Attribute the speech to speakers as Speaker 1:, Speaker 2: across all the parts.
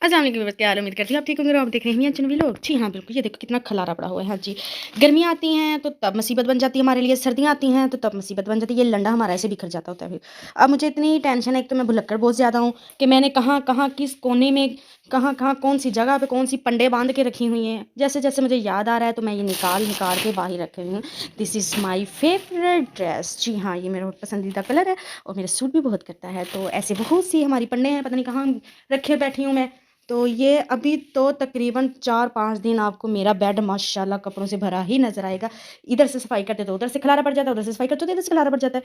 Speaker 1: अस्सलाम वालेकुम व्यूअर्स, क्या हाल है? उम्मीद करती हूँ आप ठीक होंगे और आप देख रहे हैं अचनवी लोग। जी हाँ, बिल्कुल, ये देखो कितना खलारा पड़ा हुआ है। हाँ जी, गर्मियाँ आती हैं तो तब मुसीबत बन जाती है हमारे लिए, सर्दियाँ आती हैं तो तब मुसीबत बन जाती है। ये लंडा हमारा ऐसे बिखर जाता होता है फिर। अब मुझे इतनी टेंशन है, एक तो मैं भुलक्कड़ बहुत ज़्यादा हूँ कि मैंने कहाँ कहाँ किस कोने में कहाँ कहाँ कौन सी जगह पे कौन सी पंडे बांध के रखी हुई हैं। जैसे जैसे मुझे याद आ रहा है तो मैं ये निकाल निकाल के बाहर रखी हुई हूँ। This is my favourite dress. जी हाँ, ये मेरा पसंदीदा कलर है और मेरा सूट भी बहुत करता है। तो ऐसे बहुत सी हमारी पंडे हैं, पता नहीं कहाँ रखे बैठी हूँ मैं। तो ये अभी तो तकरीबन 4-5 दिन आपको मेरा बेड माशाल्लाह कपड़ों से भरा ही नज़र आएगा। इधर से सफाई करते तो उधर से खलारा पड़ जाता है, उधर से सफाई करते तो इधर से खलारा पड़ जाता है।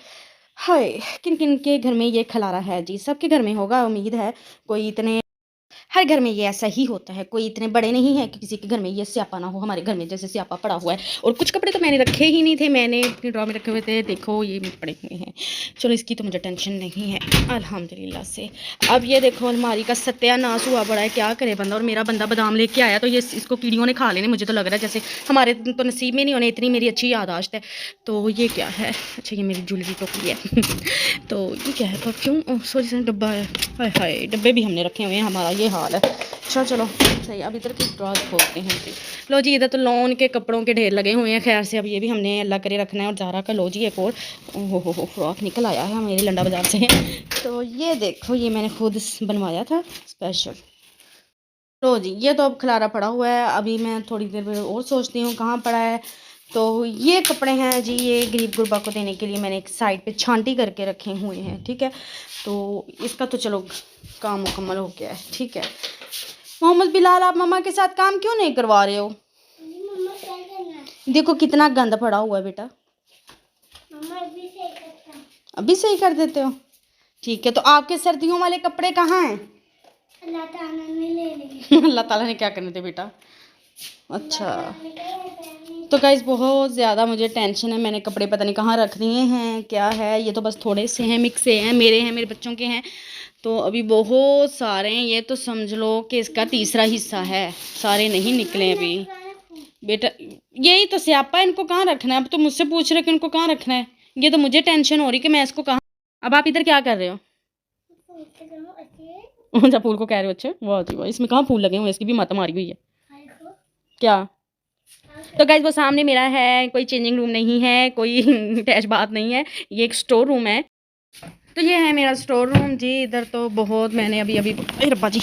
Speaker 1: हाय! किन-किन के घर में ये खलारा है जी, सबके घर में होगा उम्मीद है। कोई इतने हर घर में ये ऐसा ही होता है, कोई इतने बड़े नहीं हैं कि किसी के घर में ये स्यापा ना हो। हमारे घर में जैसे स्यापा पड़ा हुआ है और कुछ कपड़े तो मैंने रखे ही नहीं थे, मैंने अपने ड्रॉर में रखे हुए थे। देखो ये भी पड़े हुए हैं। चलो इसकी तो मुझे टेंशन नहीं है अल्हम्दुलिल्लाह से। अब ये देखो अलमारी का सत्यानाश हुआ पड़ा है, क्या करे बंदा। और मेरा बंदा बादाम लेके आया तो ये इसको कीड़ियों ने खा लेने। मुझे तो लग रहा है जैसे हमारे तो नसीब में नहीं होने, इतनी मेरी अच्छी याददाश्त है। तो ये क्या है? अच्छा ये मेरी ज्वेलरी टोकरी है। तो ये क्या है? परफ्यूम सॉरी सर डब्बा है। हाय हाय, डब्बे भी हमने रखे हुए हैं, हमारा ये हाल है। अच्छा चलो सही, अब इधर की ड्रॉज खोलते हैं जी। लो जी, इधर तो लॉन के कपड़ों के ढेर लगे हुए हैं। खैर से अब ये भी हमने अल्लाह करे रखना है। और ज़ारा का लो जी एक और हो फ्रॉक निकल आया है मेरे लंडा बाज़ार से। तो ये देखो ये मैंने खुद बनवाया था स्पेशल। लो जी, ये तो अब खलारा पड़ा हुआ है। अभी मैं थोड़ी देर में और सोचती हूँ कहाँ पड़ा है। तो ये कपड़े हैं जी, ये गरीब गुरबा को देने के लिए मैंने एक साइड पे छांटी करके रखे हुए हैं, ठीक है। तो इसका तो चलो काम मुकम्मल हो गया है, ठीक है। मोहम्मद बिलाल, आप मम्मा के साथ काम क्यों नहीं करवा रहे हो? देखो कितना गंद पड़ा हुआ है बेटा। अभी सही कर देते हो? ठीक है। तो आपके सर्दियों वाले कपड़े कहाँ हैं? अल्लाह ताला ने ले लिए। अल्लाह ताला ने क्या करने थे बेटा? अच्छा, तो गाइस बहुत ज़्यादा मुझे टेंशन है। मैंने कपड़े पता नहीं कहाँ रख दिए हैं, क्या है। ये तो बस थोड़े से हैं, मिक्स से हैं, मेरे हैं, मेरे बच्चों के हैं। तो अभी बहुत सारे हैं, ये तो समझ लो कि इसका तीसरा हिस्सा है। सारे नहीं निकले अभी बेटा। यही तो स्यापा है, इनको कहाँ रखना है? अब तो मुझसे पूछ रहे कि इनको कहाँ रखना है। ये तो मुझे टेंशन हो रही कि मैं इसको कहाँ। अब आप इधर क्या कर रहे हो? अच्छा फूल को कह रहे हो? अच्छे, वाह जी वाह, इसमें कहाँ फूल लगे हुए हैं? इसकी भी मत मारी हुई है क्या? तो गाइस वो सामने मेरा है, कोई चेंजिंग रूम नहीं है, कोई अटैच बात नहीं है, ये एक स्टोर रूम है। तो ये है मेरा स्टोर रूम जी। इधर तो बहुत मैंने अभी अभी रब्बा जी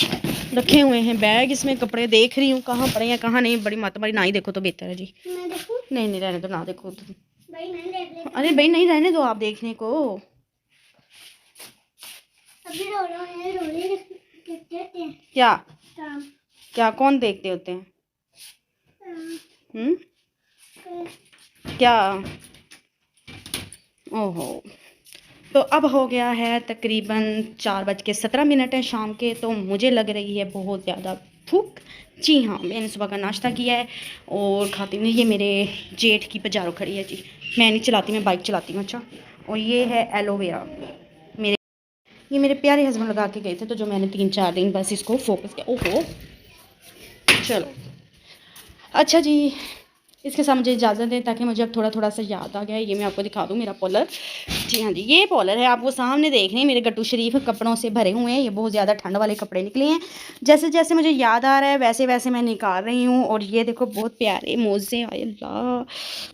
Speaker 1: रखे हुए हैं बैग, इसमें कपड़े देख रही हूँ कहाँ पड़े हैं कहाँ नहीं। बड़ी माता बड़ी ना ही देखो तो बेहतर है जी। नहीं नहीं रहने दो, ना देखो तो। अरे भाई नहीं रहने दो आप देखने को। क्या क्या कौन देखते होते हैं? क्या? ओहो। तो अब हो गया है तकरीबन 4:17 है शाम के। तो मुझे लग रही है बहुत ज़्यादा भूख। जी हाँ, मैंने सुबह का नाश्ता किया है और खाती हूँ। ये मेरे जेठ की पजारो खड़ी है जी। मैं नहीं चलाती, मैं बाइक चलाती हूँ। अच्छा, और ये है एलोवेरा। मेरे ये मेरे प्यारे हस्बैंड लगा के गए थे, तो जो मैंने 3-4 दिन बस इसको फोकस किया। ओहो चलो अच्छा जी, इसके साथ मुझे इजाज़त दें ताकि मुझे अब थोड़ा थोड़ा सा याद आ गया है। ये मैं आपको दिखा दूँ मेरा पॉलर। जी हाँ जी, ये पॉलर है। आप वो सामने देख रहे हैं मेरे गट्टू शरीफ कपड़ों से भरे हुए हैं। ये बहुत ज़्यादा ठंड वाले कपड़े निकले हैं। जैसे जैसे मुझे याद आ रहा है वैसे वैसे मैं निकाल रही हूँ। और ये देखो बहुत प्यारे मोज़े आए, अल्लाह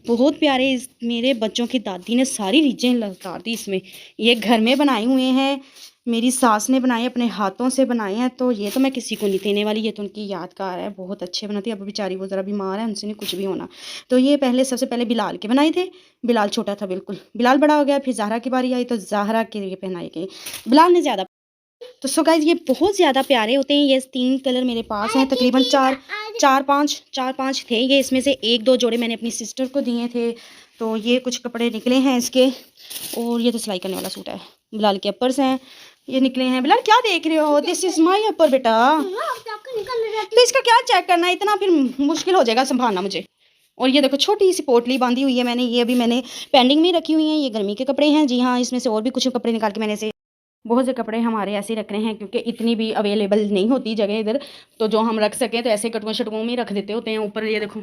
Speaker 1: बहुत प्यारे। मेरे बच्चों की दादी ने सारी रीजें लगा दी इसमें। ये घर में बनाए हुए हैं, मेरी सास ने बनाए, अपने हाथों से बनाए हैं। तो ये तो मैं किसी को नहीं देने वाली, ये तो उनकी यादगार है। बहुत अच्छे बनाती है। अब बेचारी वो ज़रा बीमार है, उनसे नहीं कुछ भी होना। तो ये पहले सबसे पहले बिलाल के बनाए थे। बिलाल छोटा था बिल्कुल, बिलाल बड़ा हो गया, फिर ज़हरा की बारी आई तो ज़हरा के लिए पहनाए गए। बिलाल ने ज़्यादा। तो सो गाइस ये बहुत ज़्यादा प्यारे होते हैं। ये 3 कलर मेरे पास हैं, तकरीबन 4-5 थे ये। इसमें से 1-2 जोड़े मैंने अपनी सिस्टर को दिए थे। तो ये कुछ कपड़े निकले हैं इसके। और ये तो सिलाई करने वाला सूट है। बिलाल के अपर्स हैं, ये निकले हैं। बिलाल क्या देख रहे हो? दिस इज माई अपर बेटा। तो इसका क्या चेक करना है इतना? फिर मुश्किल हो जाएगा संभालना मुझे। और ये देखो छोटी सी पोटली बांधी हुई है मैंने, ये अभी मैंने पेंडिंग में रखी हुई हैं। ये गर्मी के कपड़े हैं जी हाँ। इसमें से और भी कुछ कपड़े निकाल के मैंने से बहुत से कपड़े हमारे ऐसे रख रहे हैं क्योंकि इतनी भी अवेलेबल नहीं होती जगह इधर। तो जो हम रख सकें तो ऐसे कटुआ शटुओं में रख देते होते हैं। ऊपर ये देखो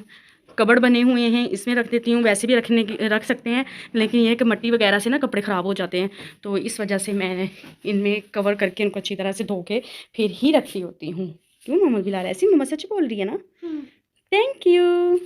Speaker 1: कबड़ बने हुए हैं, इसमें रख देती हूँ। वैसे भी रख सकते हैं, लेकिन ये कि मिट्टी वगैरह से ना कपड़े ख़राब हो जाते हैं। तो इस वजह से मैं इनमें कवर करके इनको अच्छी तरह से धो के फिर ही रखती होती हूँ। क्यों मोमो भी ला रहा है? ऐसी मम्मा सच बोल रही है ना? Thank you.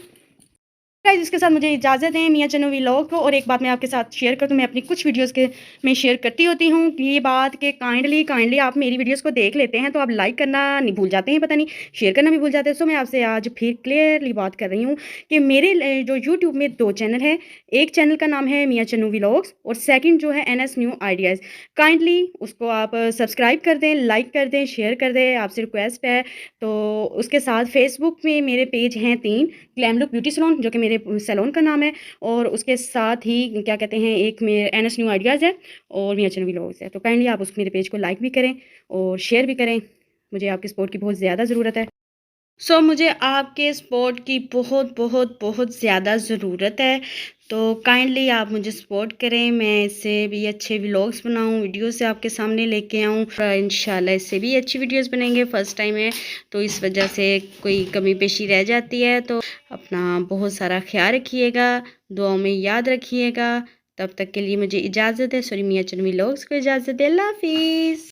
Speaker 1: गाइस इसके साथ मुझे इजाज़त है मियाँ चन्नू व्लॉग को। और एक बात मैं आपके साथ शेयर कर दूँ, मैं अपनी कुछ वीडियोज़ के में शेयर करती होती हूँ ये बात कि काइंडली आप मेरी वीडियोज़ को देख लेते हैं तो आप लाइक करना नहीं भूल जाते हैं, पता नहीं शेयर करना भी भूल जाते हैं। सो मैं आपसे आज फिर क्लियरली बात कर रही हूँ कि मेरे जो यूट्यूब में 2 चैनल हैं। एक चैनल का नाम है मियाँ चन्नू व्लॉग्स और सेकंड जो है एनएस न्यू आइडियाज़। काइंडली उसको आप सब्सक्राइब कर दें, लाइक कर दें, शेयर कर दें, आपसे रिक्वेस्ट है। तो उसके साथ फेसबुक में मेरे पेज हैं 3, ग्लैम लुक ब्यूटी सैलून जो कि मेरे सैलून का नाम है, और उसके साथ ही क्या कहते हैं एक में एनएस न्यू आइडियाज़ है और मियाँ चन्नू व्लॉग्स है। तो काइंडली आप उस मेरे पेज को लाइक भी करें और शेयर भी करें, मुझे आपकी सपोर्ट की बहुत ज़्यादा ज़रूरत है। मुझे आपके सपोर्ट की बहुत बहुत बहुत ज़्यादा ज़रूरत है। तो काइंडली आप मुझे सपोर्ट करें, मैं इससे भी अच्छे व्लॉग्स बनाऊं, वीडियो से आपके सामने लेके आऊं। इंशाल्लाह इससे भी अच्छी वीडियोस बनेंगे। फ़र्स्ट टाइम है तो इस वजह से कोई कमी पेशी रह जाती है। तो अपना बहुत सारा ख्याल रखिएगा, दुआओं में याद रखिएगा। तब तक के लिए मुझे इजाज़त है। सॉरी, मियाँ चन्नू व्लॉग्स को इजाज़त है। अल्लाह हाफिज़।